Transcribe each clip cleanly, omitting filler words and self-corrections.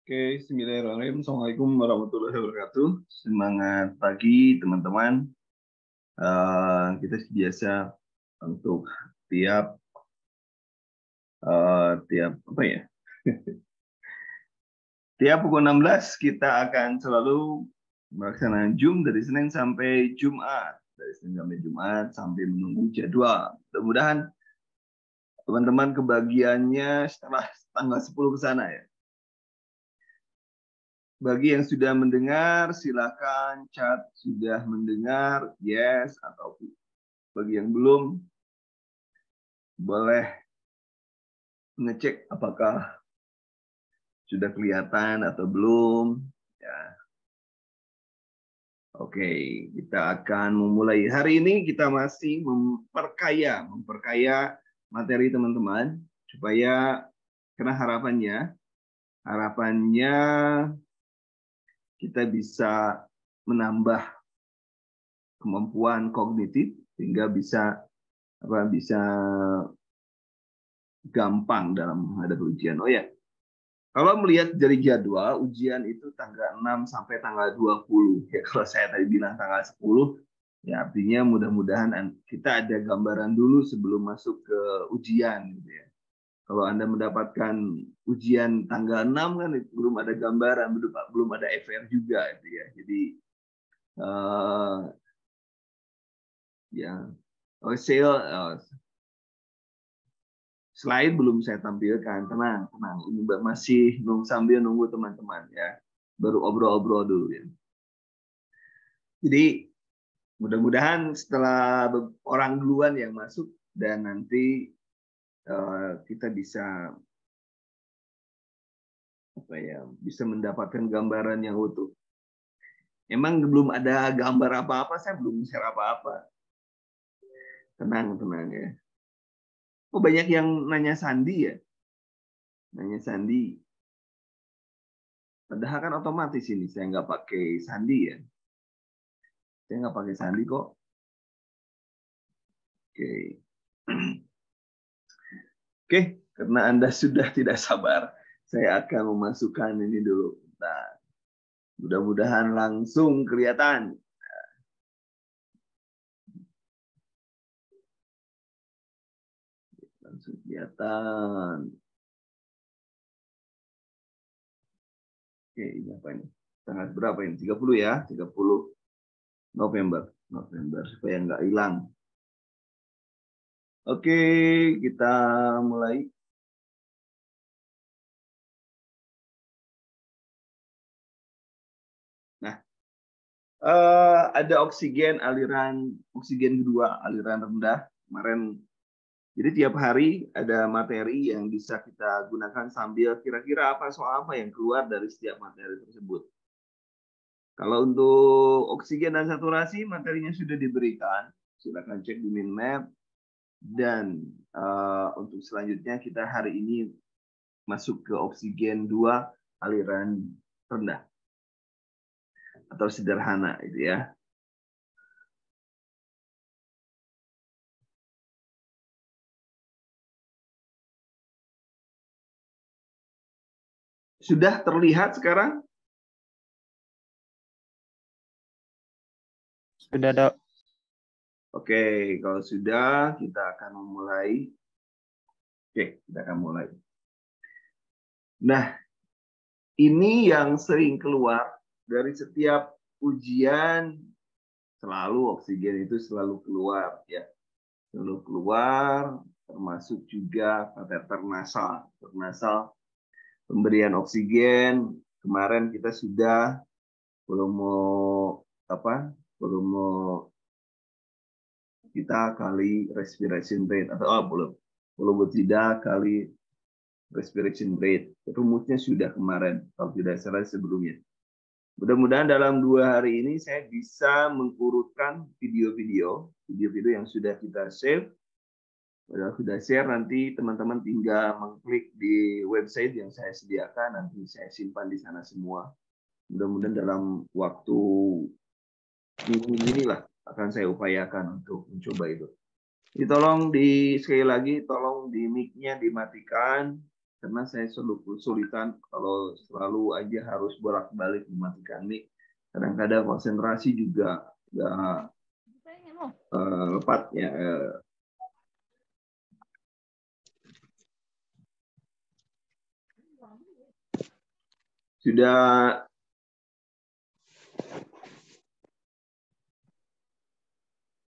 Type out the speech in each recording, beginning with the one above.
Oke, bismillahirrahmanirrahim. Assalamualaikum warahmatullahi wabarakatuh. Semangat pagi, teman-teman. Kita biasa untuk tiap tiap apa ya? Tiap pukul 16 kita akan selalu melaksanakan Zoom dari Senin sampai Jumat. Dari Senin sampai Jumat sampai menunggu jadwal. Mudah-mudahan teman-teman kebagiannya setelah tanggal 10 ke sana ya. Bagi yang sudah mendengar, silakan chat sudah mendengar, yes, atau bagi yang belum, boleh ngecek apakah sudah kelihatan atau belum. Ya. Oke, kita akan memulai. Hari ini kita masih memperkaya materi teman-teman, supaya karena harapannya kita bisa menambah kemampuan kognitif sehingga bisa gampang dalam menghadapi ujian. Oh ya, kalau melihat dari jadwal ujian itu tanggal 6 sampai tanggal 20. Ya, kalau saya tadi bilang tanggal 10, ya artinya mudah-mudahan kita ada gambaran dulu sebelum masuk ke ujian gitu ya. Kalau Anda mendapatkan ujian tanggal 6 kan belum ada gambaran, belum ada FR juga gitu ya. Jadi ya, slide belum saya tampilkan. Tenang. Ini masih sambil nunggu teman-teman ya. Baru obrol-obrol dulu ya. Jadi mudah-mudahan setelah orang duluan yang masuk dan nanti kita bisa bisa mendapatkan gambaran yang utuh. Emang belum ada gambar apa-apa, saya belum share apa-apa. Tenang ya. Oh, banyak yang nanya sandi ya. Nanya sandi. Padahal kan otomatis ini saya nggak pakai sandi ya. Saya nggak pakai sandi kok. Oke, karena Anda sudah tidak sabar, saya akan memasukkan ini dulu. Nah, mudah-mudahan langsung kelihatan. Langsung kelihatan. Oke, ini apa ini? Tanggal berapa ini? 30 ya? 30 November supaya nggak hilang. Oke, kita mulai. Nah, ada aliran oksigen kedua, aliran rendah. Kemarin, jadi tiap hari ada materi yang bisa kita gunakan sambil kira-kira soal apa yang keluar dari setiap materi tersebut. Kalau untuk oksigen dan saturasi, materinya sudah diberikan. Silakan cek di mind map. Dan untuk selanjutnya kita hari ini masuk ke oksigen 2 aliran rendah atau sederhana itu ya. Sudah terlihat sekarang? Sudah, Dok. Oke, kalau sudah kita akan memulai. Oke, kita akan mulai. Nah, ini yang sering keluar dari setiap ujian, selalu oksigen itu selalu keluar ya. Selalu keluar, termasuk juga kateter nasal. Pemberian oksigen kemarin kita sudah volume kita kali respiration rate atau volume tidak kali respiration rate. Rumusnya sudah kemarin kalau tidak salah sebelumnya. Mudah-mudahan dalam 2 hari ini saya bisa mengurutkan video-video yang sudah kita save. Kalau sudah share, nanti teman-teman tinggal mengklik di website yang saya sediakan, nanti saya simpan di sana semua. Mudah-mudahan dalam waktu minggu inilah akan saya upayakan untuk mencoba itu. Sekali lagi tolong di mic-nya dimatikan. karena saya selalu kesulitan kalau selalu aja harus bolak-balik mematikan mic. Kadang-kadang konsentrasi juga nggak lepat ya. Sudah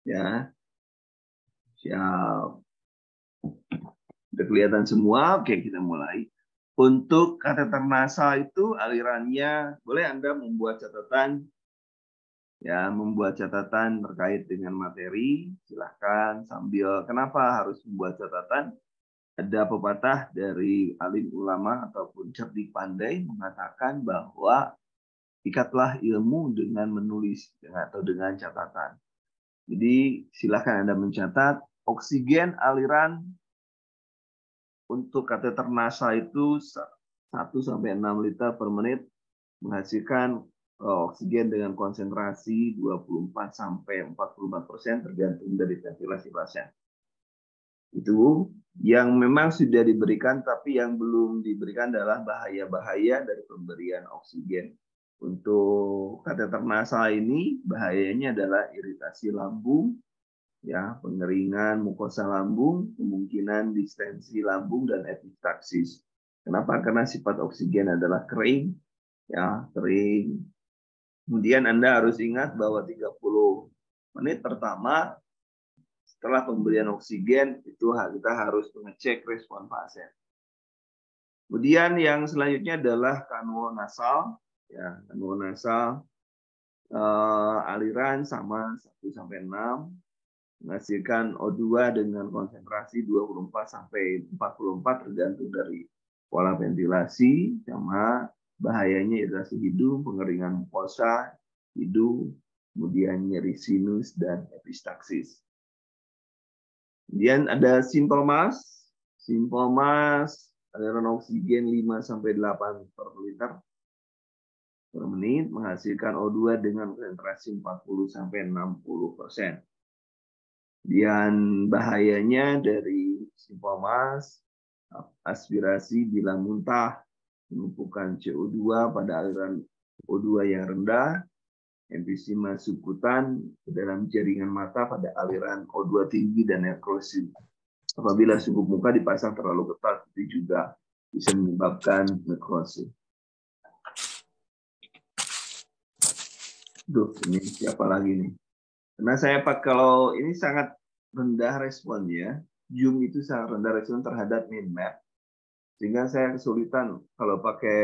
ya, siap. Sudah kelihatan semua. Oke, kita mulai. Untuk kateter nasal itu alirannya, boleh Anda membuat catatan, ya, membuat catatan terkait dengan materi. Silahkan sambil. Kenapa harus membuat catatan? Ada pepatah dari alim ulama ataupun cerdik pandai mengatakan bahwa ikatlah ilmu dengan menulis atau dengan catatan. Jadi silakan Anda mencatat oksigen aliran untuk kateter nasal itu 1-6 liter per menit menghasilkan oksigen dengan konsentrasi 24-44% tergantung dari ventilasi pasien. Itu yang memang sudah diberikan, tapi yang belum diberikan adalah bahaya-bahaya dari pemberian oksigen. Untuk kateter nasal ini bahayanya adalah iritasi lambung, ya, pengeringan mukosa lambung, kemungkinan distensi lambung dan epistaxis. Kenapa? Karena sifat oksigen adalah kering, ya, kering. Kemudian Anda harus ingat bahwa 30 menit pertama setelah pemberian oksigen itu kita harus mengecek respon pasien. Kemudian yang selanjutnya adalah kanul nasal, ya, kanul nasal aliran sama 1-6 menghasilkan O2 dengan konsentrasi 24-44 tergantung dari pola ventilasi, sama bahayanya iritasi hidung, pengeringan mukosa hidung, kemudian nyeri sinus dan epistaxis. Kemudian ada simptomas. Simptomas aliran oksigen 5-8 per liter per menit menghasilkan O2 dengan konsentrasi 40-60%. Dan bahayanya dari simptomas, aspirasi bila muntah, penumpukan CO2 pada aliran O2 yang rendah, emfisema subkutan ke dalam jaringan mata pada aliran O2 tinggi dan nekrosis. Apabila suku muka dipasang terlalu ketat, itu juga bisa menyebabkan nekrosis. Duh, ini siapa lagi nih? Karena saya kalau ini sangat rendah responnya, Zoom itu sangat rendah respon terhadap mind map, sehingga saya kesulitan kalau pakai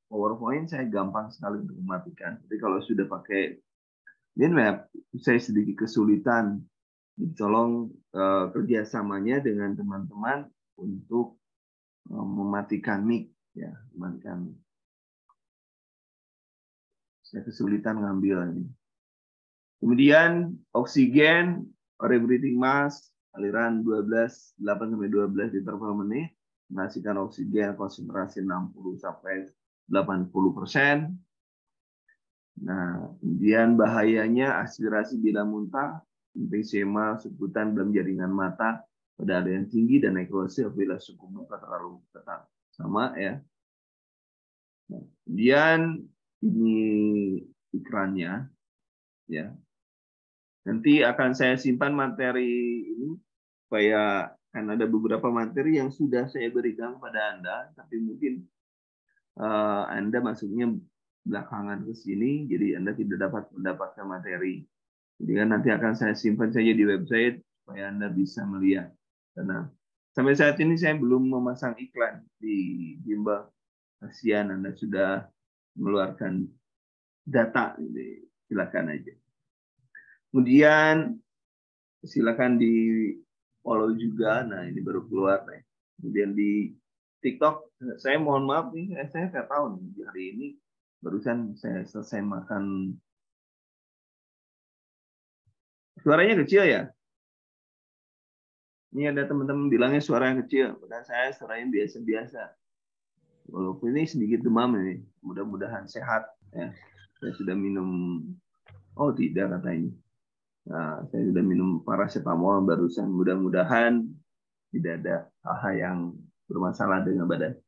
PowerPoint saya gampang sekali untuk mematikan. Tapi kalau sudah pakai mind map, saya sedikit kesulitan. Jadi tolong kerjasamanya dengan teman-teman untuk mematikan mic, ya, mematikan. Saya kesulitan ngambil ini. Kemudian oksigen, breathing mask, aliran 8-12 liter per menit, menghasilkan oksigen konsentrasi 60-80%. Nah, kemudian bahayanya aspirasi bila muntah, emfisema subkutan dalam jaringan mata pada aliran tinggi dan nekrosis apabila suku muka terlalu ketat. Sama ya. Nah, kemudian ini iklannya, ya. Nanti akan saya simpan materi ini supaya kan ada beberapa materi yang sudah saya berikan kepada Anda, tapi mungkin Anda masuknya belakangan ke sini, jadi Anda tidak dapat mendapatkan materi. Jadi kan nanti akan saya simpan saja di website supaya Anda bisa melihat. Karena sampai saat ini saya belum memasang iklan di Bimbel. Kasihan Anda sudah mengeluarkan data, jadi silakan aja. Kemudian silakan di follow juga. Nah, ini baru keluar nih. Kemudian di TikTok, saya mohon maaf nih, saya nggak tahu nih hari ini barusan saya selesai makan. Suaranya kecil ya? Ini ada teman-teman bilangnya suaranya kecil, padahal saya suaranya biasa-biasa. Walaupun ini sedikit demam ini, mudah-mudahan sehat ya. Saya sudah minum, oh tidak katanya. Nah, saya sudah minum paracetamol barusan, mudah-mudahan tidak ada hal yang bermasalah dengan badan.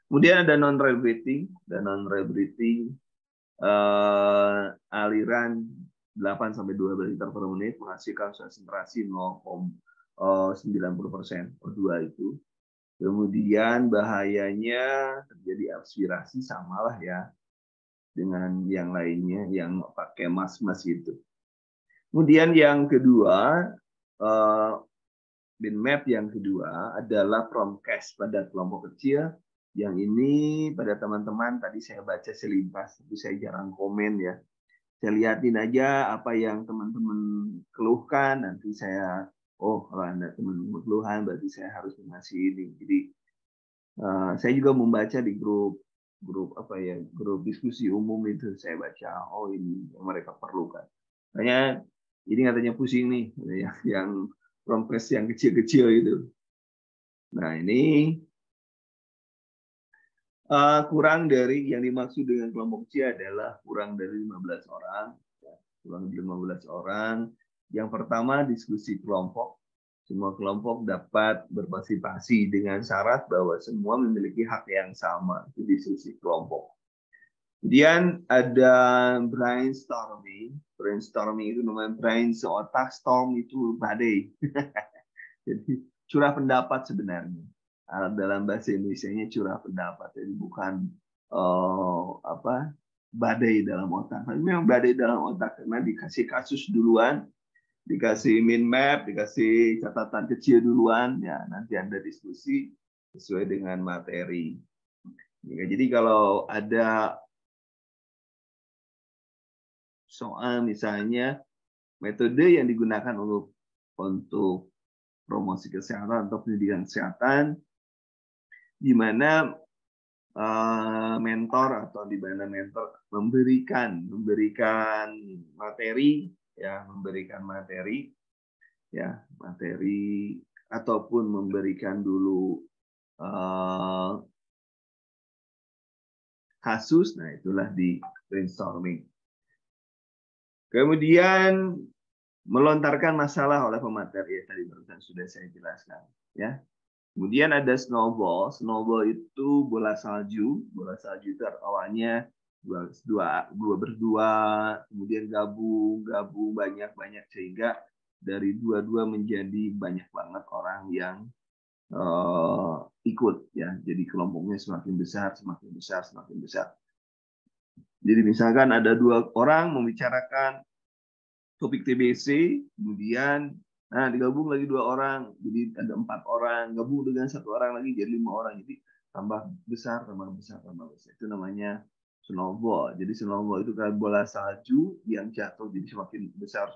Kemudian ada non-rebreathing, dan non-rebreathing aliran 8-12 liter per menit menghasilkan konsentrasi 0,90% O2 itu. Kemudian bahayanya terjadi aspirasi, samalah ya dengan yang lainnya yang pakai mas-mas itu. Kemudian yang kedua, BINMAP yang kedua adalah PROMCAST pada kelompok kecil. Yang ini pada teman-teman tadi saya baca selintas, tapi saya jarang komen ya. Saya lihatin aja apa yang teman-teman keluhkan, nanti saya, oh kalau Anda teman-teman keluhan berarti saya harus mengasih ini. Jadi saya juga membaca di grup diskusi umum itu, saya baca, oh ini yang mereka perlukan. Makanya ini katanya pusing nih, yang PROMCAST yang kecil-kecil itu. Nah ini kurang dari yang dimaksud dengan kelompok kecil adalah kurang dari 15 orang. Kurang dari 15 orang. Yang pertama diskusi kelompok. Semua kelompok dapat berpartisipasi dengan syarat bahwa semua memiliki hak yang sama. Itu diskusi kelompok. Kemudian ada brainstorming. Brainstorming itu namanya brain seotak, storm itu badai. Jadi curah pendapat sebenarnya. Dalam bahasa Indonesianya curah pendapat. Jadi bukan badai dalam otak. Tapi memang badai dalam otak karena dikasih kasus duluan, dikasih mind map, dikasih catatan kecil duluan, ya nanti Anda diskusi sesuai dengan materi. Jadi kalau ada soal misalnya metode yang digunakan untuk promosi kesehatan atau pendidikan kesehatan, di mana mentor atau di mana mentor memberikan materi ataupun memberikan dulu kasus. Nah itulah di brainstorming. Kemudian melontarkan masalah oleh pemateri, ya tadi barusan sudah saya jelaskan ya. Kemudian ada snowball. Snowball itu bola salju. Bola salju itu awalnya berdua, kemudian gabung banyak sehingga dari dua menjadi banyak banget orang yang ikut ya. Jadi kelompoknya semakin besar. Jadi misalkan ada 2 orang membicarakan topik TBC, kemudian digabung lagi 2 orang, jadi ada 4 orang, gabung dengan 1 orang lagi jadi 5 orang, jadi tambah besar. Itu namanya snowball. Jadi snowball itu kayak bola salju yang jatuh, jadi semakin besar.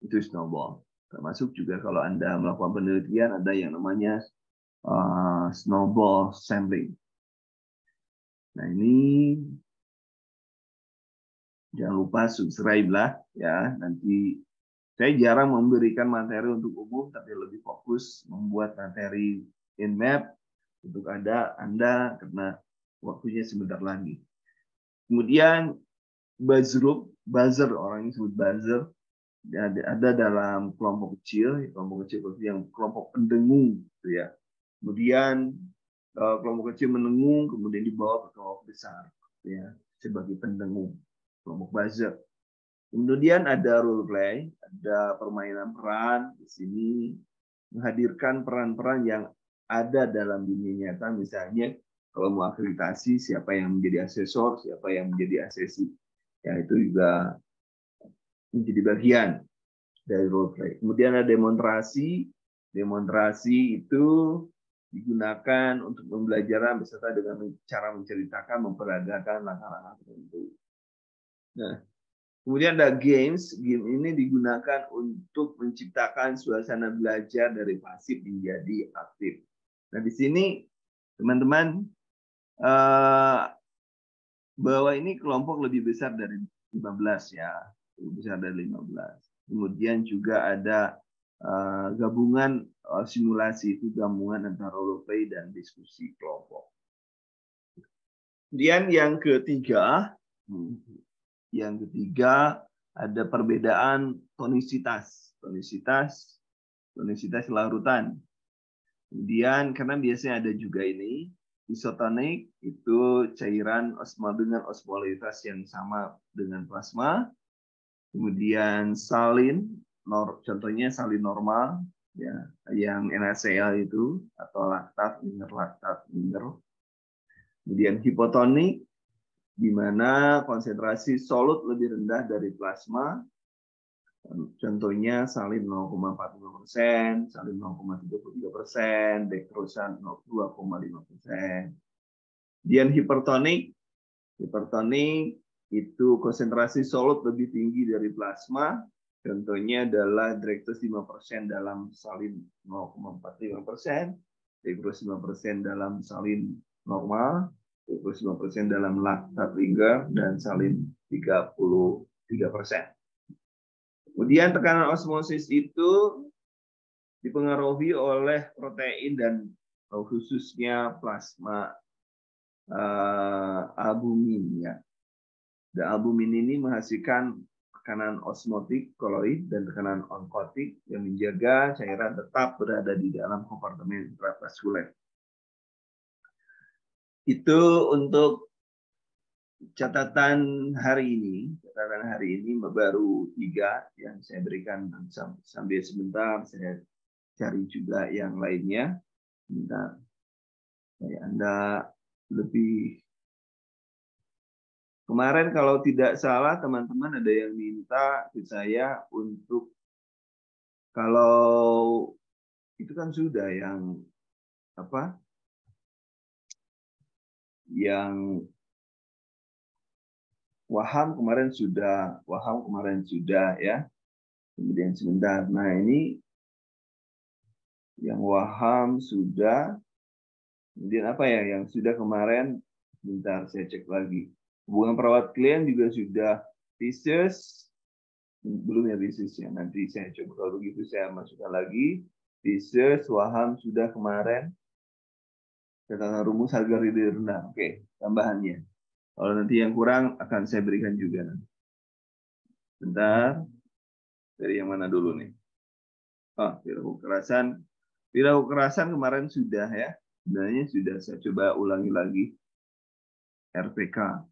Itu snowball. Termasuk juga kalau Anda melakukan penelitian ada yang namanya snowball sampling. Nah ini jangan lupa subscribe lah ya. Nanti saya jarang memberikan materi untuk umum, tapi lebih fokus membuat materi in map untuk Anda karena waktunya sebentar lagi. Kemudian buzzer, orang yang disebut buzzer ada dalam kelompok kecil yang kelompok pendengung gitu ya. Kemudian kelompok kecil mendengung, kemudian dibawa ke kelompok besar ya sebagai pendengung, kelompok buzzer. Kemudian ada role play, ada permainan peran. Di sini menghadirkan peran-peran yang ada dalam dunia nyata. Misalnya kalau mau akreditasi, siapa yang menjadi asesor, siapa yang menjadi asesi. Ya itu juga menjadi bagian dari role play. Kemudian ada demonstrasi. Demonstrasi itu digunakan untuk pembelajaran beserta dengan cara menceritakan, memperagakan langkah-langkah tertentu. Nah, kemudian ada games. Game ini digunakan untuk menciptakan suasana belajar dari pasif menjadi aktif. Nah, di sini teman-teman bahwa ini kelompok lebih besar dari 15 ya. Lebih besar dari 15. Kemudian juga ada gabungan simulasi, itu gabungan antara role play dan diskusi kelompok. Kemudian yang ketiga ada perbedaan tonisitas larutan. Kemudian karena biasanya ada juga ini isotonik, itu cairan dengan osmolaritas yang sama dengan plasma. Kemudian salin, contohnya salin normal, ya, yang NaCl itu atau laktat, mineral. Kemudian hipotonik, di mana konsentrasi solut lebih rendah dari plasma. Contohnya salin 0,45%, salin 0,33%, dektrosa 2,5%. Kemudian hipertonik itu konsentrasi solut lebih tinggi dari plasma. Contohnya adalah dektrosa 5% dalam salin 0,45%, dektrosa 5% dalam salin normal, dektrosa 5% dalam laktat ringan, dan salin 33%. Kemudian tekanan osmosis itu dipengaruhi oleh protein dan khususnya plasma albumin, ya. Dan albumin ini menghasilkan tekanan osmotik koloid dan tekanan onkotik yang menjaga cairan tetap berada di dalam kompartemen intravaskuler. Itu untuk catatan hari ini baru 3 yang saya berikan. Sambil sebentar saya cari juga yang lainnya. Bentar. Anda lebih kemarin kalau tidak salah teman-teman ada yang minta ke saya untuk kalau itu kan sudah yang apa? Yang waham kemarin sudah ya. Kemudian sebentar. Nah, ini yang waham sudah. Kemudian apa ya yang sudah kemarin? Bentar saya cek lagi. Hubungan perawat klien juga sudah. Thesis belum ya thesis ya. Nanti saya coba kalau begitu saya masukkan lagi. Thesis waham sudah kemarin. Catatan rumus harga real rendah. Oke, tambahannya. Kalau nanti yang kurang akan saya berikan juga. Bentar. Dari yang mana dulu nih? Oh, perilaku kekerasan. Perilaku kekerasan kemarin sudah ya. Sebenarnya sudah saya coba ulangi lagi. RPK.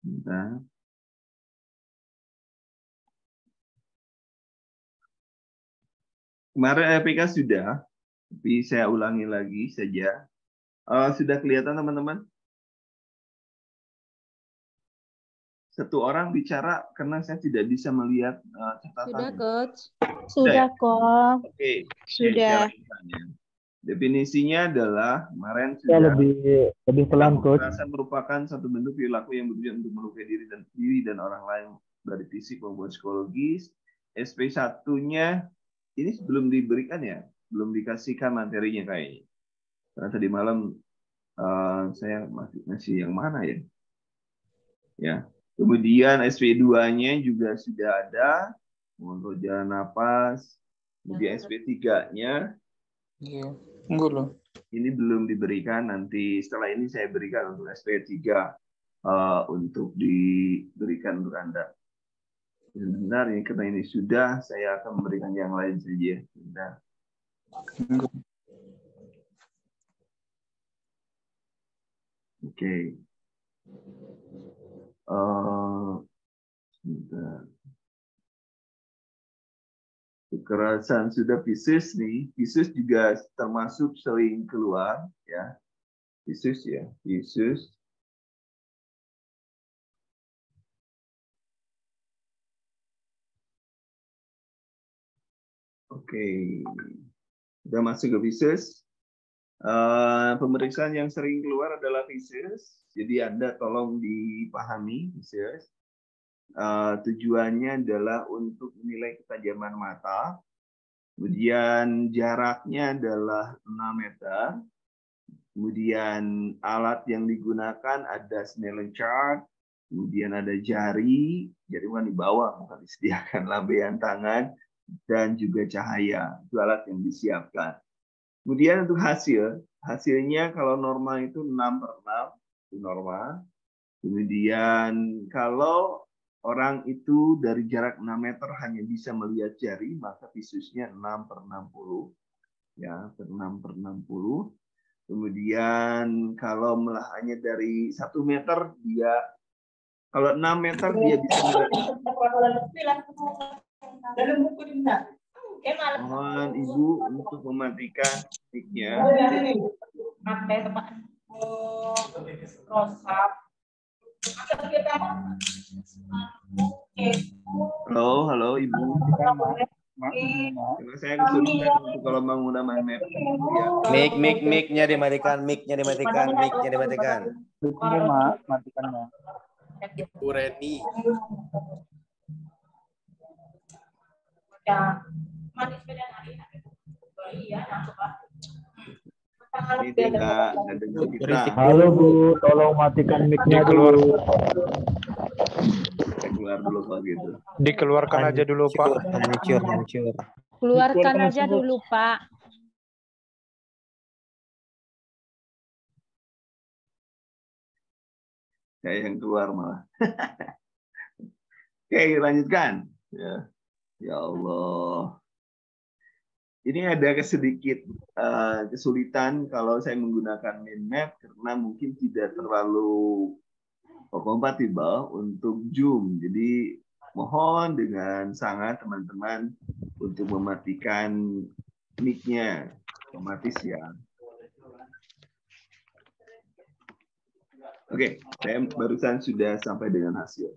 Bentar. Kemarin RPK sudah, tapi saya ulangi lagi saja. Sudah kelihatan teman-teman? Satu orang bicara karena saya tidak bisa melihat catatan. Sudah, Coach. Sudah, Kok. Oke. Sudah. Definisinya adalah kemarin Ya, sudah lebih pelan, Coach. kekerasan merupakan satu bentuk perilaku yang bertujuan untuk melukai diri dan orang lain dari fisik maupun psikologis. SP1-nya ini belum diberikan ya, belum dikasihkan materinya kayaknya. Karena tadi malam saya masih yang mana ya? Ya. Kemudian SP2-nya juga sudah ada, mengontrol jalan napas. Kemudian SP3-nya ini belum diberikan, nanti setelah ini saya berikan untuk SP3 untuk diberikan untuk Anda. Benar ini karena ini sudah, saya akan memberikan yang lain saja. Benar. Oke. Sebentar. Kekerasan sudah fisik nih, fisik juga termasuk sering keluar ya, fisik ya, fisik. Oke, sudah masuk ke fisik. Pemeriksaan yang sering keluar adalah fisik, jadi Anda tolong dipahami fisik. Tujuannya adalah untuk menilai ketajaman mata. Kemudian jaraknya adalah 6 meter. Kemudian alat yang digunakan ada Snellen chart. Kemudian ada jari bukan di bawah, bukan disediakan lambaian tangan, dan juga cahaya. Itu alat yang disiapkan. Kemudian untuk hasilnya kalau normal itu 6/6, itu normal. Kemudian kalau orang itu dari jarak 6 meter hanya bisa melihat jari, maka visusnya 6/60. Ya, 6/60. Kemudian kalau hanya dari 1 meter, kalau 6 meter dia bisa melihat. Mohon Ibu untuk mematikan mic-nya. Halo Ibu. Karena saya kesulitan untuk kalau menggunakan map. Mic-nya dimatikan. Matikannya. Bu Reni. Ini tidak ada kita. Halo Bu, tolong matikan mic-nya dulu. Saya keluar dulu kalau gitu. Dikeluarkan aja dulu, Pak. Hancur. Keluarkan aja dulu, Pak. Saya yang keluar malah. Oke, lanjutkan. Ya Allah. Ini ada sedikit kesulitan kalau saya menggunakan mind map karena mungkin tidak terlalu kompatibel untuk Zoom. Jadi mohon dengan sangat teman-teman untuk mematikan mic-nya otomatis ya. Oke, saya barusan sudah sampai dengan hasil.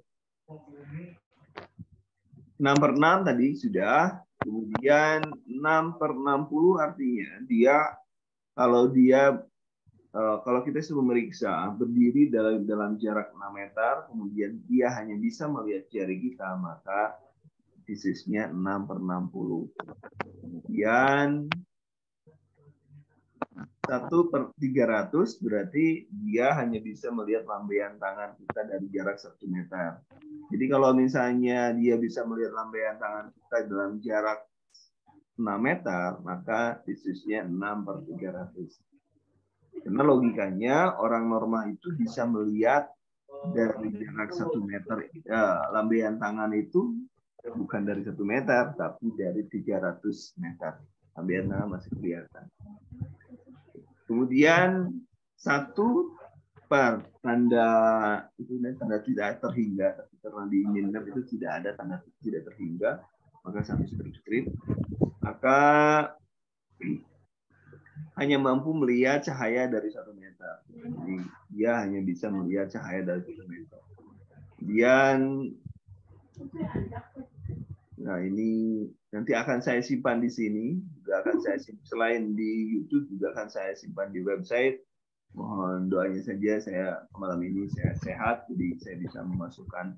6/6 tadi sudah. Kemudian 6/60 artinya kalau kita sudah memeriksa berdiri dalam jarak 6 meter, kemudian dia hanya bisa melihat jari kita, maka visusnya 6/60. Kemudian 1/300 berarti dia hanya bisa melihat lambaian tangan kita dari jarak 1 meter. Jadi kalau misalnya dia bisa melihat lambaian tangan kita dalam jarak 6 meter, maka visusnya 6/300. Karena logikanya orang normal itu bisa melihat dari jarak 1 meter. Lambaian tangan itu bukan dari 1 meter, tapi dari 300 meter. Lambaian tangan masih kelihatan. Kemudian 1 per tanda tidak terhingga, tapi karena di minmap itu tidak ada tanda tidak terhingga, maka 1 strip, maka hanya mampu melihat cahaya dari 1 meter. Jadi dia hanya bisa melihat cahaya dari 1 meter. Kemudian, nah ini nanti akan saya simpan di sini, juga akan saya simpan selain di YouTube juga akan saya simpan di website. Mohon doanya saja saya malam ini saya sehat, jadi saya bisa memasukkan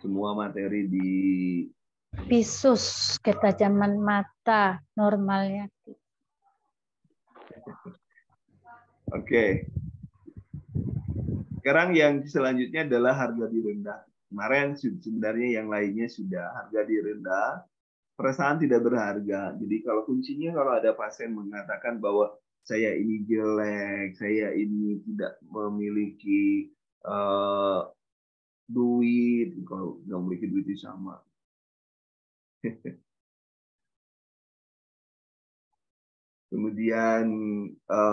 semua materi di Visus, ketajaman mata normalnya. Oke. Sekarang yang selanjutnya adalah harga direndah. Kemarin sebenarnya yang lainnya sudah harga direndah, perasaan tidak berharga. Jadi kalau kuncinya kalau ada pasien mengatakan bahwa saya ini jelek, saya ini tidak memiliki duit, kalau nggak memiliki duit itu sama. Kemudian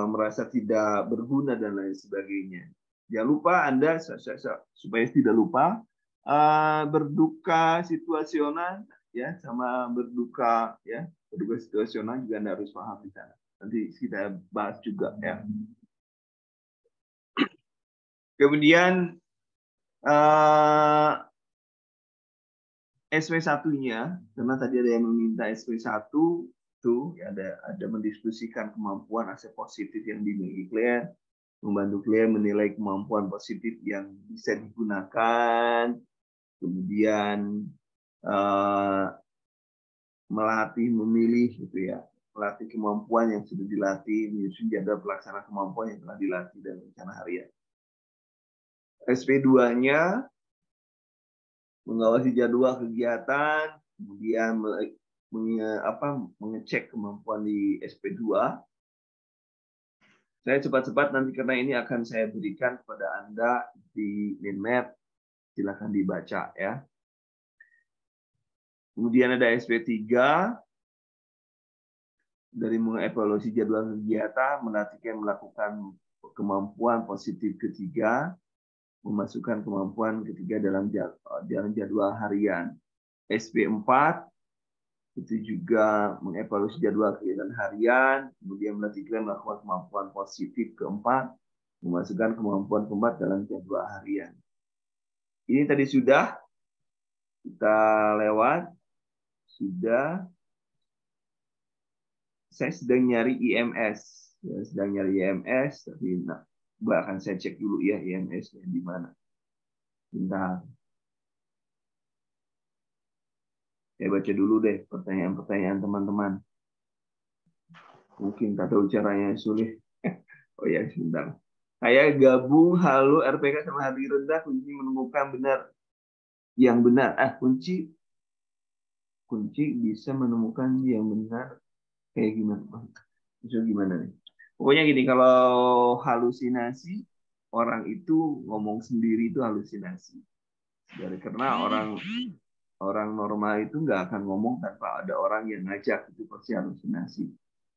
merasa tidak berguna dan lain sebagainya. Jangan lupa Anda supaya tidak lupa berduka situasional ya sama berduka situasional juga Anda harus paham di sana. Nanti kita bahas juga ya. Kemudian SP1-nya, karena tadi ada yang meminta SP1 tuh ya ada mendiskusikan kemampuan aset positif yang dimiliki klien, membantu klien menilai kemampuan positif yang bisa digunakan, kemudian melatih memilih gitu ya. Melatih kemampuan yang sudah dilatih, menyusun jadwal pelaksana kemampuan yang telah dilatih dan rencana harian. SP2-nya mengawasi jadwal kegiatan, kemudian mengecek kemampuan di SP2. Saya cepat-cepat nanti karena ini akan saya berikan kepada Anda di mind map, silakan dibaca ya. Kemudian ada SP3 dari mengevaluasi jadwal kegiatan, melakukan kemampuan positif ketiga, memasukkan kemampuan ketiga dalam jadwal harian. SP4 itu juga mengevaluasi jadwal kegiatan harian, kemudian melakukan kemampuan positif keempat, memasukkan kemampuan keempat dalam jadwal harian. Ini tadi sudah kita lewat, sudah. Saya sedang nyari IMS, tapi akan saya cek dulu ya IMS-nya di mana. Bentar. Saya baca dulu deh pertanyaan-pertanyaan teman-teman. Mungkin tak tahu caranya sulit. Oh ya, sebentar. Saya gabung halo RPK sama hati rendah, kunci menemukan benar yang benar. Kunci bisa menemukan yang benar kayak gimana? Bisa gimana nih? Pokoknya gini, kalau halusinasi, orang itu ngomong sendiri itu halusinasi. Karena orang normal itu nggak akan ngomong tanpa ada orang yang ngajak, itu pasti halusinasi.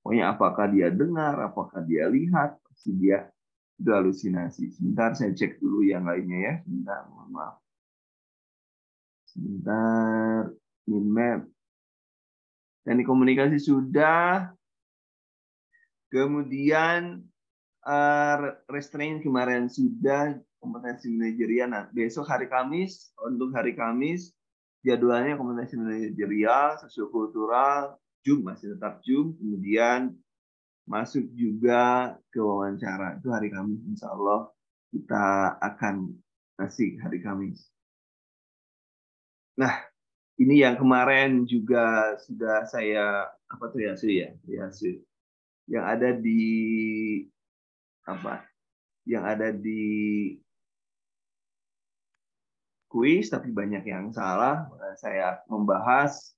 Pokoknya apakah dia dengar, apakah dia lihat, pasti dia itu halusinasi. Sebentar saya cek dulu yang lainnya ya. Sebentar, mohon maaf. Sebentar, map. Teknik komunikasi sudah. Kemudian restrain kemarin sudah, kompetensi manajerial. Nah, besok hari Kamis, untuk hari Kamis jadwalnya kompetensi manajerial, sosiokultural, Zoom masih tetap Zoom, kemudian masuk juga ke wawancara. Itu hari Kamis, insya Allah kita akan kasih hari Kamis. Nah, ini yang kemarin juga sudah saya hasil yang ada di kuis, tapi banyak yang salah. Saya membahas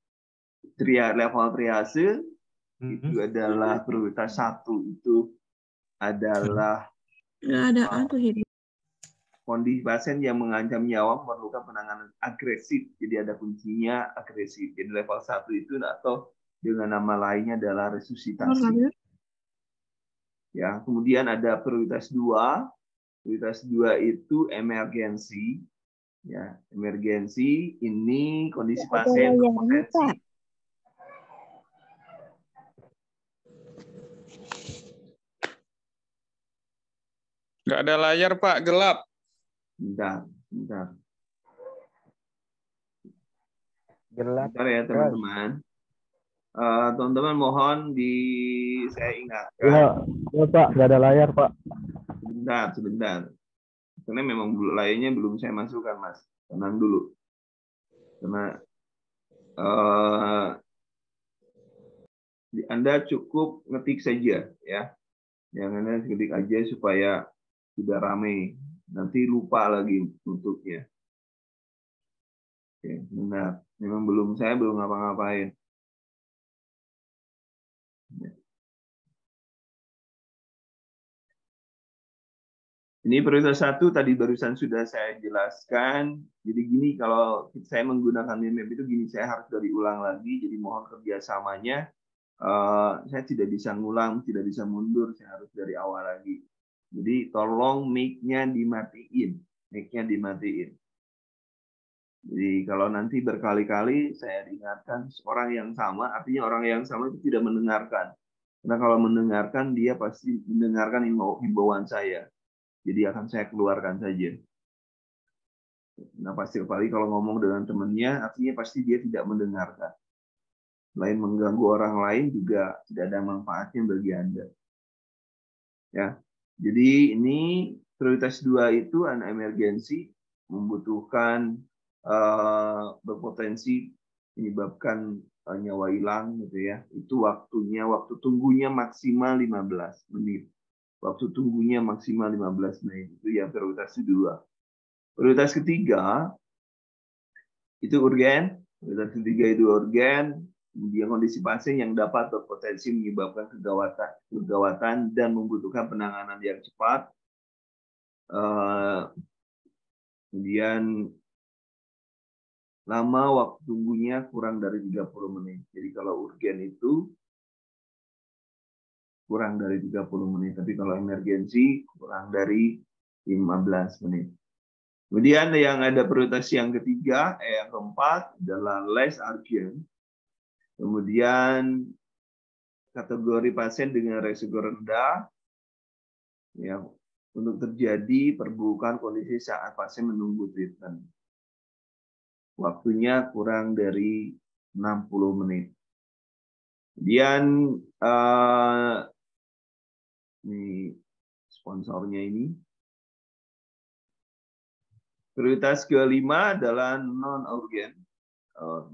level triase itu adalah prioritas 1 itu adalah kondisi pasien yang mengancam nyawa memerlukan penanganan agresif. Jadi ada kuncinya agresif. Jadi level 1 itu atau dengan nama lainnya adalah resusitasi. Ya, kemudian ada prioritas 2. Prioritas 2 itu emergensi. Ya, emergensi ini kondisi pasien berpotensi. Nggak ada layar, Pak. Gelap. Bentar. Gelap. Bentar ya, teman-teman. Teman-teman mohon saya ingatkan. Ya Pak, nggak ada layar Pak. Sebentar. Karena memang layarnya belum saya masukkan, Mas. Tenang dulu. Karena Anda cukup ngetik saja, ya. Yang Anda ketik aja supaya sudah ramai. Nanti lupa lagi nutupnya. Oke, benar. Memang saya belum ngapa-ngapain. Ini prioritas 1 tadi barusan sudah saya jelaskan. Jadi gini, kalau saya menggunakan map itu gini, saya harus dari ulang lagi. Jadi mohon kerjasamanya. Saya tidak bisa ngulang, tidak bisa mundur. Saya harus dari awal lagi. Jadi tolong mic-nya dimatiin. Jadi kalau nanti berkali-kali saya diingatkan orang yang sama, artinya orang yang sama itu tidak mendengarkan. Karena kalau mendengarkan, dia pasti mendengarkan himbauan saya. Jadi akan saya keluarkan saja. Nah, pasti kali kalau ngomong dengan temannya, artinya pasti dia tidak mendengarkan. Selain mengganggu orang lain juga tidak ada manfaatnya bagi Anda. Ya. Jadi ini prioritas 2 itu emergensi, membutuhkan berpotensi menyebabkan nyawa hilang gitu ya. Itu waktu tunggunya maksimal 15 menit. Waktu tunggunya maksimal 15 menit. Itu yang prioritas 2. Prioritas ketiga itu urgen. Prioritas ketiga itu urgen. Kemudian kondisi pasien yang dapat berpotensi menyebabkan kegawatan dan membutuhkan penanganan yang cepat. Kemudian lama waktu tunggunya kurang dari 30 menit. Jadi kalau urgen itu kurang dari 30 menit, tapi kalau emergensi kurang dari 15 menit. Kemudian yang ada prioritas yang ketiga, yang keempat adalah less urgent. Kemudian kategori pasien dengan resiko rendah, ya, untuk terjadi perburukan kondisi saat pasien menunggu treatment. Waktunya kurang dari 60 menit. Kemudian ini sponsornya ini. Prioritas kelima adalah non-urgent.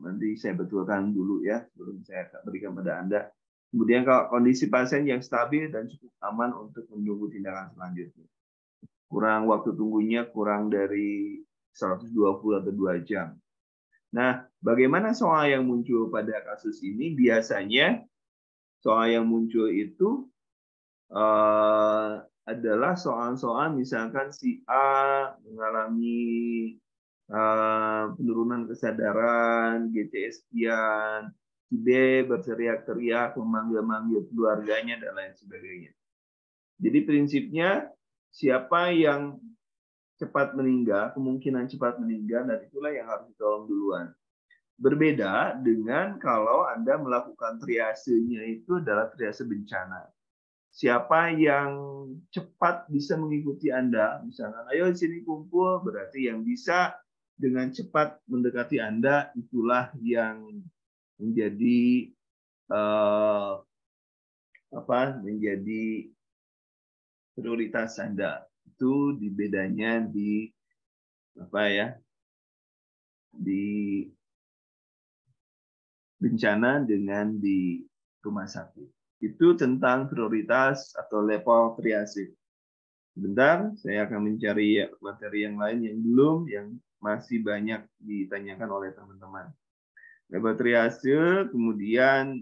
Nanti saya betulkan dulu ya, sebelum saya berikan pada Anda. Kemudian kalau kondisi pasien yang stabil dan cukup aman untuk menunggu tindakan selanjutnya. Waktu tunggunya kurang dari 120 atau 2 jam. Nah, bagaimana soal yang muncul pada kasus ini? Biasanya soal yang muncul itu adalah soal-soal misalkan si A mengalami penurunan kesadaran, GCS sekian, si B berteriak-teriak, memanggil-manggil keluarganya, dan lain sebagainya. Jadi prinsipnya siapa yang cepat meninggal, kemungkinan cepat meninggal, dan itulah yang harus ditolong duluan. Berbeda dengan kalau Anda melakukan triasenya itu adalah triase bencana. Siapa yang cepat bisa mengikuti Anda, misalkan, ayo di sini kumpul, berarti yang bisa dengan cepat mendekati Anda, itulah yang menjadi menjadi prioritas Anda. Itu bedanya di bencana dengan di rumah sakit. Itu tentang prioritas atau level triase. Sebentar, saya akan mencari materi yang lain yang belum, yang masih banyak ditanyakan oleh teman-teman. Level triase, kemudian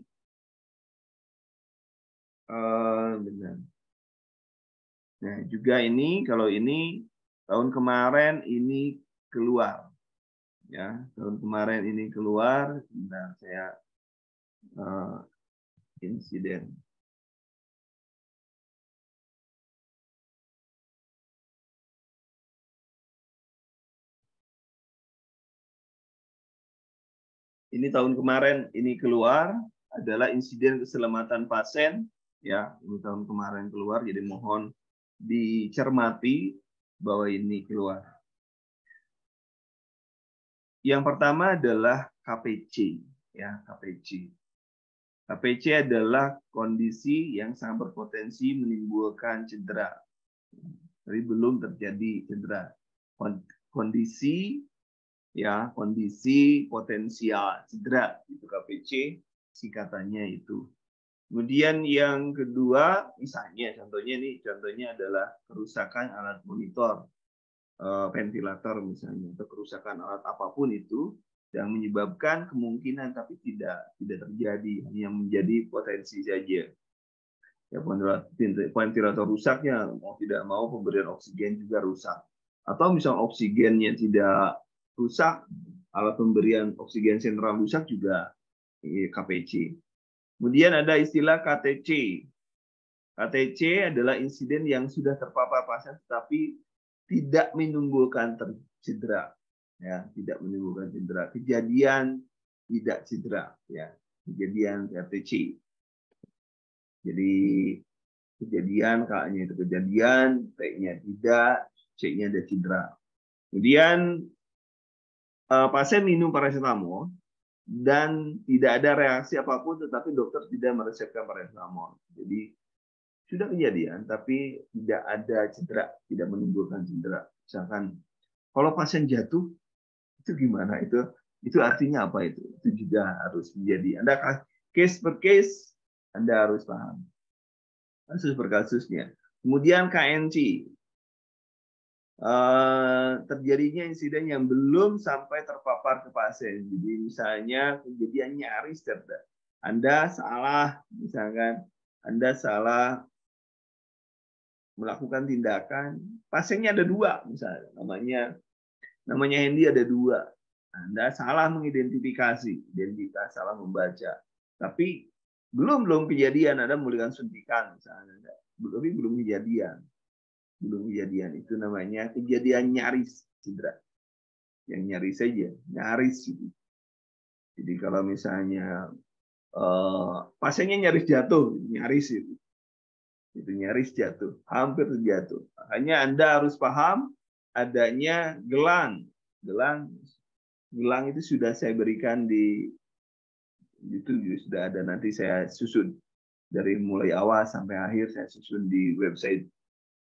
benar. Nah, juga ini, kalau ini tahun kemarin ini keluar. Ya, tahun kemarin ini keluar. Nah, saya insiden. Ini tahun kemarin ini keluar adalah insiden keselamatan pasien, ya, ini tahun kemarin keluar, jadi mohon dicermati bahwa ini keluar. Yang pertama adalah KPC, ya, KPC. KPC adalah kondisi yang sangat berpotensi menimbulkan cedera, tapi belum terjadi cedera. Kondisi potensial cedera, itu KPC singkatannya itu. Kemudian yang kedua, misalnya contohnya adalah kerusakan alat monitor, ventilator misalnya, atau kerusakan alat apapun itu yang menyebabkan kemungkinan tapi tidak terjadi, hanya menjadi potensi saja. Ya, ventilator rusaknya, mau tidak mau pemberian oksigen juga rusak. Atau misalnya oksigennya tidak rusak, alat pemberian oksigen sentral rusak juga KPC. Kemudian ada istilah KTC. KTC adalah insiden yang sudah terpapar pasien tapi tidak menimbulkan cedera. Ya, tidak menimbulkan cedera. Kejadian tidak cedera, ya. Kejadian KTC. Jadi kejadian, K-nya itu kejadian, T-nya tidak, C-nya ada cedera. Kemudian pasien minum paracetamol dan tidak ada reaksi apapun, tetapi dokter tidak meresepkan paracetamol. Jadi sudah kejadian, tapi tidak ada cedera, tidak menimbulkan cedera. Misalkan kalau pasien jatuh, itu gimana? Itu artinya apa itu? Itu juga harus menjadi. Anda case per case, Anda harus paham. Kasus per kasusnya. Kemudian KNC. Terjadinya insiden yang belum sampai terpapar ke pasien. Jadi misalnya kejadian nyaris cerdas. Anda salah, misalkan Anda salah melakukan tindakan, pasiennya ada 2, misalnya namanya Hendy ada 2. Anda salah mengidentifikasi, identitas salah membaca. Tapi belum kejadian Anda memberikan suntikan misalnya, tapi belum kejadian. Belum kejadian, itu namanya kejadian nyaris cedera. Yang nyaris saja, nyaris gitu. Jadi kalau misalnya pasiennya nyaris jatuh, nyaris itu nyaris jatuh, hampir jatuh. Makanya Anda harus paham adanya gelang. Gelang itu sudah saya berikan di YouTube, sudah ada, nanti saya susun dari mulai awal sampai akhir, saya susun di website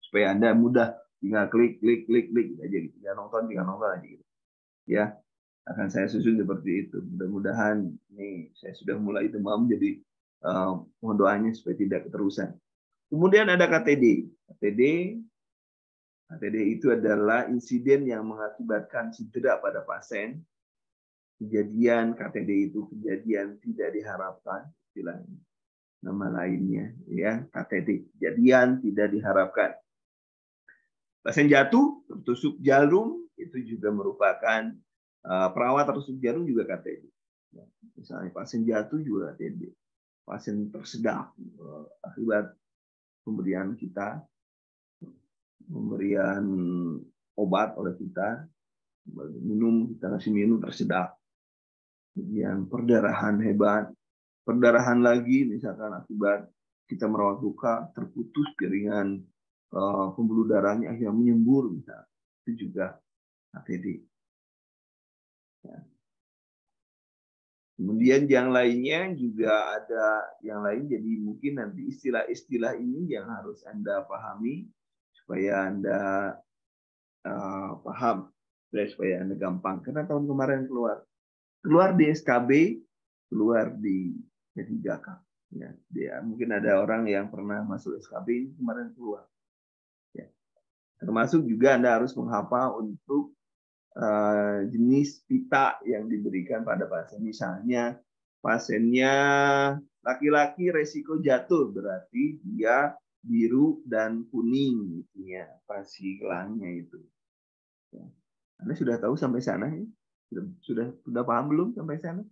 supaya Anda mudah, tinggal klik aja gitu. Tinggal nonton aja gitu. Ya, akan saya susun seperti itu. Mudah-mudahan nih saya sudah mulai demam, jadi mohon doanya supaya tidak keterusan. Kemudian ada KTD. KTD itu adalah insiden yang mengakibatkan cedera pada pasien. Kejadian KTD itu kejadian tidak diharapkan, istilahnya. Nama lainnya, ya, KTD, kejadian tidak diharapkan. Pasien jatuh, tertusuk jarum, itu juga merupakan perawat tertusuk jarum juga KTD. Misalnya pasien jatuh juga KTD. Pasien tersedak akibat pemberian obat oleh kita, kita kasih minum tersedak. Kemudian perdarahan hebat, perdarahan lagi misalkan akibat kita merawat luka, terputus jaringan pembuluh darahnya akhirnya menyembur, misalnya. Itu juga KTD. Ya. Kemudian yang lainnya juga ada yang lain, jadi mungkin nanti istilah-istilah ini yang harus Anda pahami supaya Anda paham, supaya Anda gampang. Karena tahun kemarin keluar di SKB, keluar di P3K. Ya, mungkin ada orang yang pernah masuk SKB kemarin keluar. Ya. Termasuk juga Anda harus menghafal untuk jenis pita yang diberikan pada pasien. Misalnya pasiennya laki-laki resiko jatuh, berarti dia biru dan kuning, ya, pasti gelangnya itu. Ya. Anda sudah tahu sampai sana ya? Sudah paham belum sampai sana?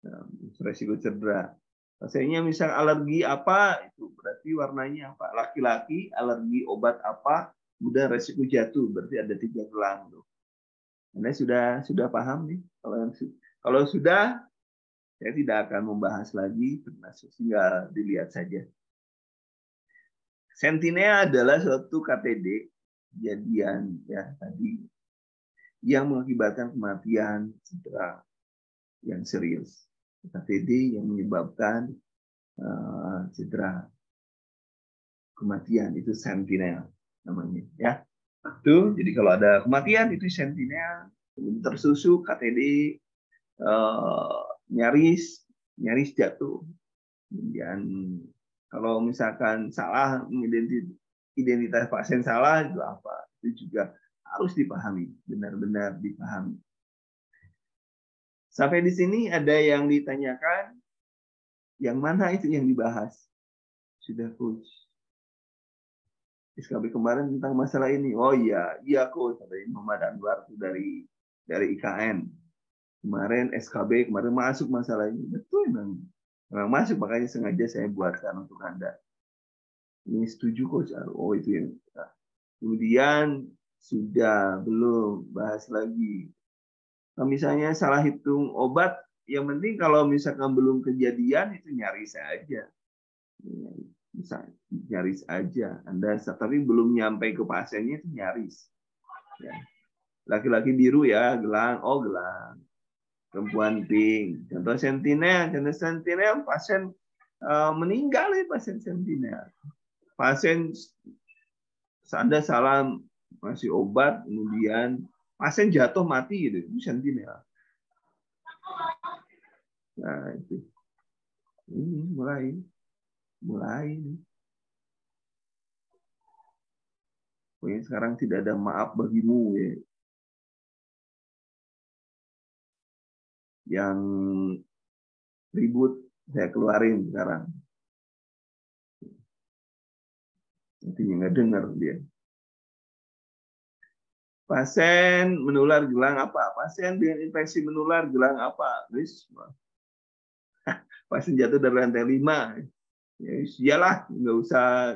Nah, resiko cedera. Pasiennya misal alergi apa, itu berarti warnanya apa? Laki-laki alergi obat apa, kemudian resiko jatuh, berarti ada 3 gelang. Anda sudah paham nih? Kalau sudah, saya tidak akan membahas lagi, tinggal dilihat saja. Sentinel adalah suatu KTD kejadian ya tadi yang mengakibatkan kematian cedera yang serius. KTD yang menyebabkan cedera kematian itu sentinel namanya ya. Itu jadi kalau ada kematian itu sentinel, tersusuk KTD, nyaris jatuh. Kemudian kalau misalkan salah identitas pasien salah itu apa? Itu juga harus dipahami, benar-benar dipahami. Sampai di sini ada yang ditanyakan, yang mana itu yang dibahas? Sudah coach. SKB kemarin tentang masalah ini. Oh iya coach, dari Muhammad Anwar dari IKN. Kemarin SKB kemarin masuk masalah ini. Betul memang masuk, makanya sengaja saya buatkan untuk Anda. Ini setuju coach. Oh itu yang. Kemudian sudah belum bahas lagi. Kalau misalnya salah hitung obat, yang penting kalau misalkan belum kejadian itu nyaris saja. Misalnya nyaris aja Anda, tapi belum nyampe ke pasiennya itu nyaris. Ya. Laki-laki biru ya gelang, gelang. Perempuan pink. Contoh sentinel, pasien meninggal ya, pasien sentinel. Pasien Anda salah masih obat, kemudian pasien jatuh mati gitu, itu sentinel. Nah itu, ini mulai. Pokoknya sekarang tidak ada maaf bagimu ya. Yang ribut saya keluarin sekarang. Nantinya nggak dengar dia. Pasien menular gelang apa? Pasien dengan infeksi menular gelang apa? Terus pasien jatuh dari lantai 5. Ya, iyalah, nggak usah.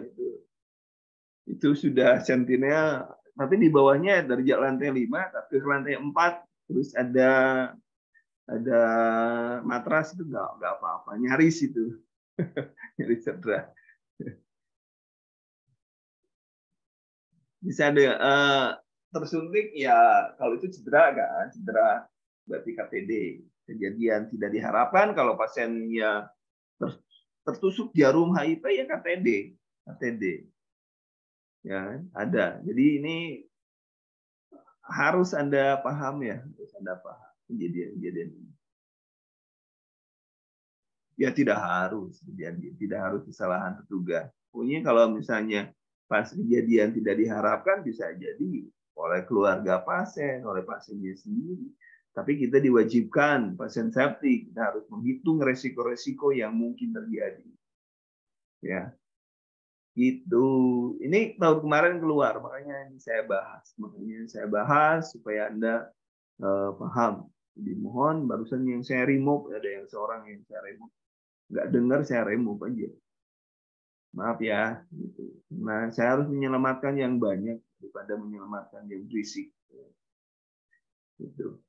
Itu sudah sentinel. Tapi di bawahnya dari lantai 5 tapi ke lantai 4. Terus ada matras itu nggak apa-apa. Nyaris itu. Nyaris cedera. Bisa ada tersuntik ya, kalau itu cedera kan, cedera berarti KTD. Kejadian tidak diharapkan kalau pasiennya tertusuk jarum HIV ya KTD. Ya, ada. Jadi ini harus Anda paham ya, harus Anda paham kejadian ini. Ya tidak harus kesalahan petugas. Pokoknya kalau misalnya pas kejadian tidak diharapkan bisa jadi oleh keluarga pasien, oleh pasiennya sendiri. Tapi kita diwajibkan pasien safety, kita harus menghitung resiko-resiko yang mungkin terjadi. Ya, itu. Ini tahun kemarin keluar, makanya ini saya bahas supaya Anda paham. Dimohon barusan yang saya remove, ada yang seorang yang saya remove, nggak dengar saya remove aja. Maaf ya, gitu. Nah, saya harus menyelamatkan yang banyak daripada menyelamatkan yang berisik. Gitu.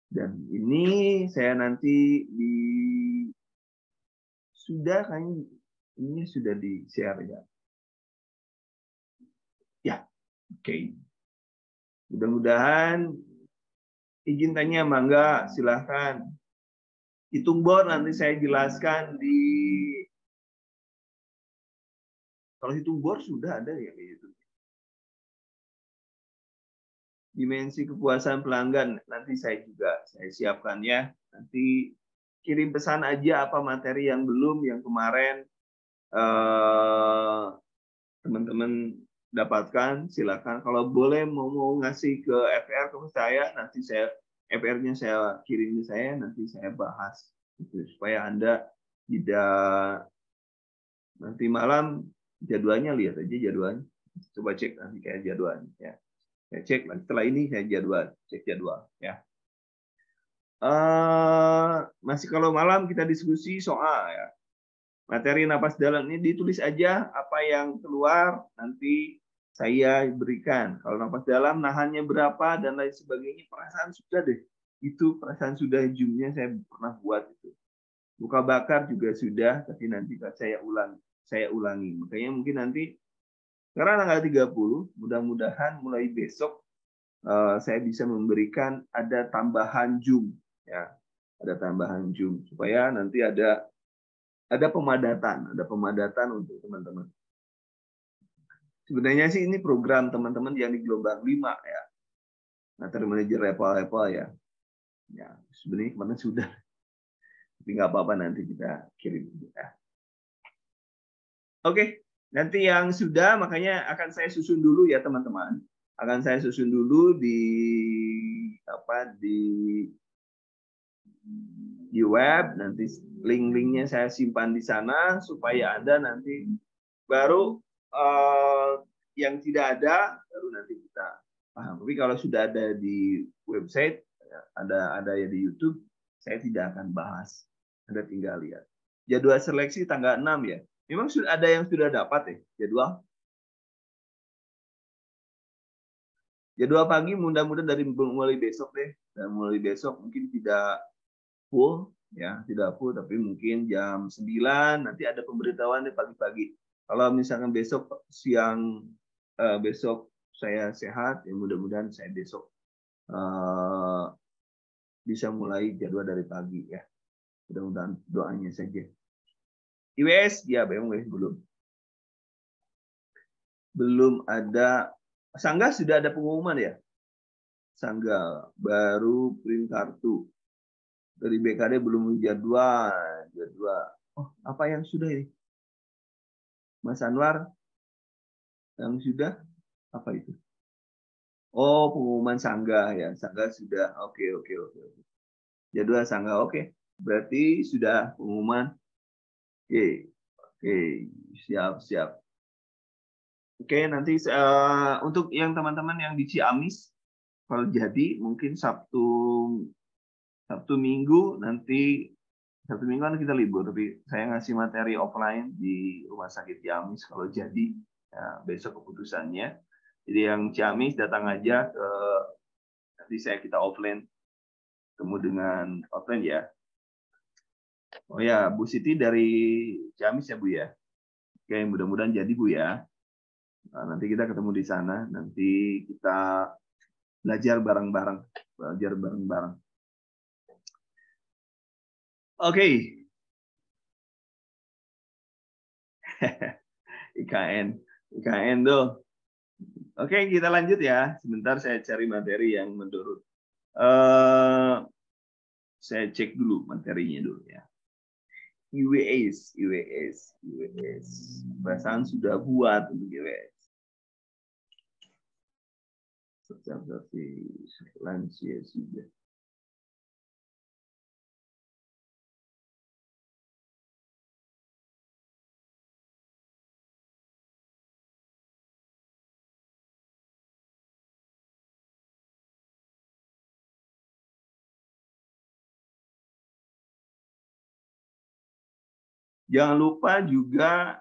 Dan ini saya nanti sudah kan ini sudah di-share ya. Ya, oke. Mudah-mudahan izin tanya mangga silahkan. Hitung bor nanti saya jelaskan di kalau hitung bor sudah ada ya gitu. Dimensi kepuasan pelanggan nanti saya siapkan ya. Nanti kirim pesan aja apa materi yang belum yang kemarin teman-teman dapatkan, silakan. Kalau boleh mau ngasih ke FR ke saya, nanti FR-nya saya kirim ke saya, nanti saya bahas gitu, supaya Anda tidak nanti malam jadwalnya, lihat aja jadwalnya, coba cek nanti kayak jadwalnya ya. Saya cek setelah ini saya cek jadwal ya. Masih kalau malam kita diskusi soal ya. Materi napas dalam ini ditulis aja apa yang keluar nanti saya berikan. Kalau napas dalam nahannya berapa dan lain sebagainya, perasaan sudah deh. Itu perasaan sudah, zoomnya saya pernah buat itu. Luka bakar juga sudah, tapi nanti saya ulangi. Makanya mungkin nanti karena tanggal 30, mudah-mudahan mulai besok saya bisa memberikan ada tambahan zoom ya. Ada tambahan zoom supaya nanti ada pemadatan untuk teman-teman. Sebenarnya sih ini program teman-teman yang di gelombang 5 ya. Materi manajer level ya. Ya, sebenarnya kemarin sudah. Tapi nggak apa-apa, nanti kita kirim ya. Oke, nanti yang sudah makanya akan saya susun dulu ya teman-teman. Akan saya susun dulu di web, nanti link-linknya saya simpan di sana supaya Anda nanti baru yang tidak ada baru nanti kita paham. Tapi kalau sudah ada di website, ada ya di YouTube, saya tidak akan bahas. Anda tinggal lihat. Jadwal seleksi tanggal 6 ya. Memang sudah ada yang sudah dapat ya jadwal. Jadwal pagi mudah-mudahan dari mulai besok deh. Dan mulai besok mungkin tidak full ya, tidak full tapi mungkin jam 9 nanti ada pemberitahuan di pagi-pagi. Kalau misalkan besok siang besok saya sehat ya, mudah-mudahan saya besok bisa mulai jadwal dari pagi ya. Mudah-mudahan doanya saja. IWS ya belum ada. Sangga sudah ada pengumuman ya. Sangga baru print kartu. Dari BKD belum jadwal. Oh, apa yang sudah ini? Mas Anwar, yang sudah apa itu? Oh, pengumuman Sangga ya. Sangga sudah. Oke. Jadwal Sangga oke. Berarti sudah pengumuman. Oke. Siap. Oke, nanti untuk yang teman-teman yang di Ciamis, kalau jadi mungkin Sabtu Minggu nanti. Sabtu Minggu kan kita libur, tapi saya ngasih materi offline di Rumah Sakit Ciamis kalau jadi ya, besok keputusannya. Jadi yang Ciamis datang aja ke nanti kita offline, ketemu dengan offline ya. Oh ya, Bu Siti dari Ciamis ya Bu ya. Oke, mudah-mudahan jadi Bu ya. Nah, nanti kita ketemu di sana, nanti kita belajar bareng-bareng, Oke. IKN tuh. Oke, kita lanjut ya. Sebentar saya cari materi yang menurut. Saya cek dulu materinya dulu ya. IWS. Perasaan sudah buat untuk IWS. Observasi lansia sudah. Jangan lupa juga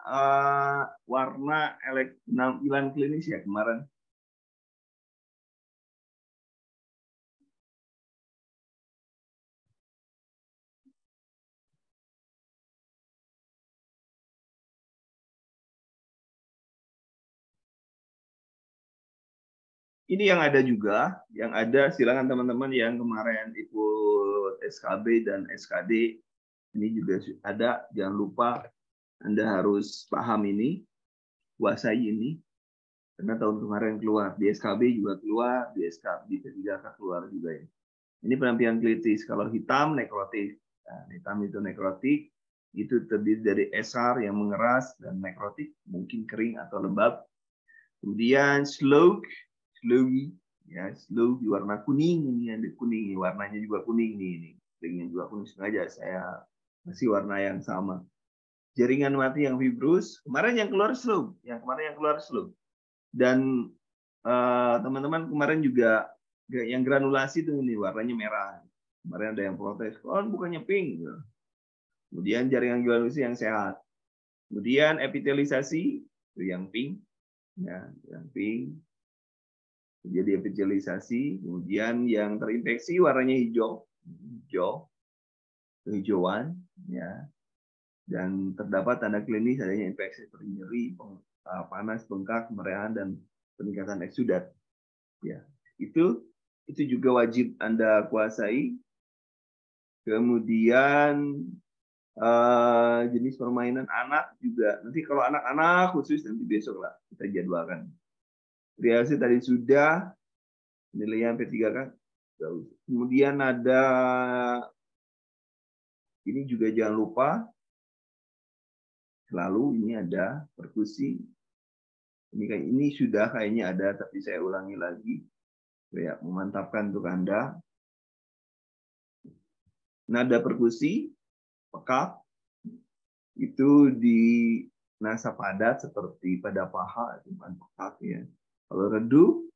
warna penampilan klinis ya kemarin. Ini yang ada juga, silakan teman-teman yang kemarin ikut SKB dan SKD, ini juga ada, jangan lupa Anda harus paham ini, kuasai ini, karena tahun kemarin keluar, di SKB juga keluar, di P3K keluar juga ya. Ini penampilan klinis, kalau hitam nekrotik, nah, hitam itu nekrotik, itu terdiri dari SR yang mengeras dan nekrotik, mungkin kering atau lembab. Kemudian slow warna kuning, ini ada kuning, warnanya juga kuning nih, ringnya juga kuning, sengaja saya kasih warna yang sama. Jaringan mati yang fibrus, kemarin yang keluar slow, dan teman-teman kemarin juga yang granulasi tuh ini warnanya merah, kemarin ada yang protes, bukannya pink. Kemudian jaringan granulasi yang sehat, kemudian epitelisasi itu yang pink, ya, yang pink. Jadi epitelisasi, kemudian yang terinfeksi warnanya hijauan, ya, dan terdapat tanda klinis adanya infeksi seperti nyeri, panas, bengkak, kemerahan, dan peningkatan eksudat. Ya, itu juga wajib Anda kuasai. Kemudian jenis permainan anak juga. Nanti kalau anak-anak khusus nanti besok lah kita jadwalkan. Reaksi tadi sudah, penilaian P3K. Kemudian ada, ini juga jangan lupa, selalu ini ada perkusi. Ini sudah kayaknya ada, tapi saya ulangi lagi. Ya, memantapkan untuk Anda. Nada perkusi, pekak, itu di nasa padat seperti pada paha, itu pekak ya. Kalau redup,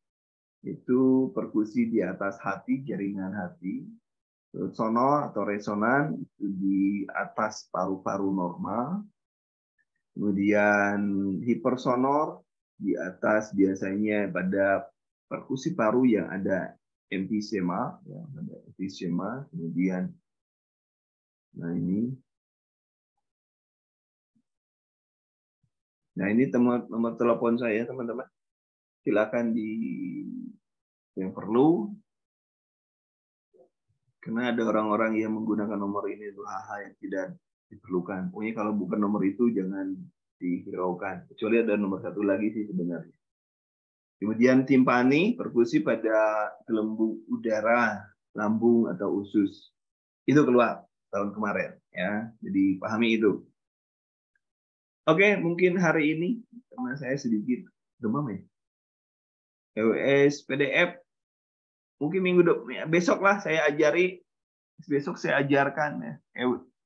itu perkusi di atas hati, jaringan hati. Sonor atau resonan, itu di atas paru-paru normal. Kemudian hipersonor, di atas biasanya pada perkusi paru yang ada emfisema. Ya, ada emfisema. Kemudian, nah ini nomor telepon saya, teman-teman. Silakan yang perlu, karena ada orang-orang yang menggunakan nomor ini untuk hal-hal yang tidak diperlukan. Pokoknya kalau bukan nomor itu jangan dihiraukan. Kecuali ada nomor satu lagi sih sebenarnya. Kemudian timpani, perkusi pada gelembung udara, lambung atau usus. Itu keluar tahun kemarin ya. Jadi pahami itu. Oke, mungkin hari ini karena saya sedikit demam ya. EWS PDF mungkin besok lah saya ajari, besok saya ajarkan ya.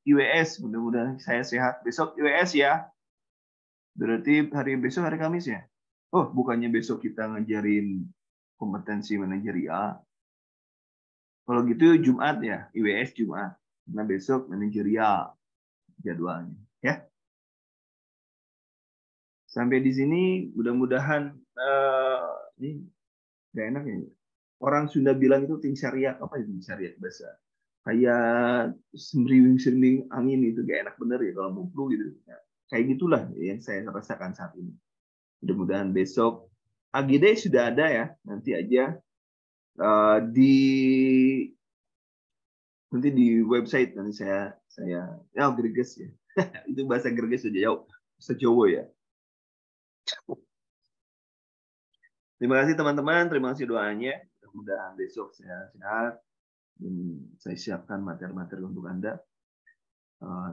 IWS, mudah-mudahan saya sehat. Besok IWS ya. Berarti hari besok hari Kamis ya. Oh, bukannya besok kita ngajarin kompetensi manajerial. Kalau gitu Jumat ya, IWS Jumat. Nah besok manajerial jadwalnya, ya. Sampai di sini mudah-mudahan ini gak enak ya. Orang Sunda bilang itu ting syariah, apa itu ting syariah bahasa? Kayak sembriwing-sembriwing angin itu gak enak bener ya kalau muplu gitu. Ya, kayak gitulah yang saya rasakan saat ini. Mudah-mudahan besok AGD sudah ada ya, nanti aja nanti di website nanti saya ya greges ya. Itu bahasa greges saja jauh, bahasa Jawa ya. Terima kasih teman-teman, terima kasih doanya. Mudah-mudahan besok saya sehat dan saya siapkan materi-materi untuk Anda.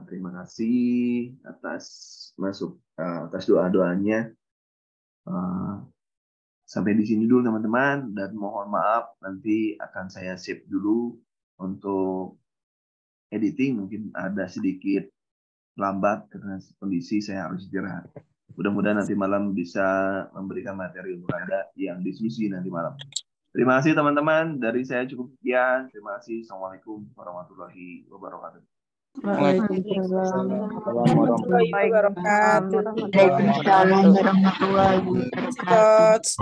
Terima kasih atas doa-doanya. Sampai di sini dulu teman-teman, dan mohon maaf nanti akan saya save dulu untuk editing, mungkin ada sedikit lambat karena kondisi saya harus istirahat. Mudah-mudahan nanti malam bisa memberikan materi untuk Anda yang diskusi nanti malam. Terima kasih teman-teman, dari saya cukup sekian. Terima kasih. Assalamualaikum warahmatullahi wabarakatuh. Waalaikumsalam warahmatullahi wabarakatuh. Waalaikumsalam warahmatullahi wabarakatuh.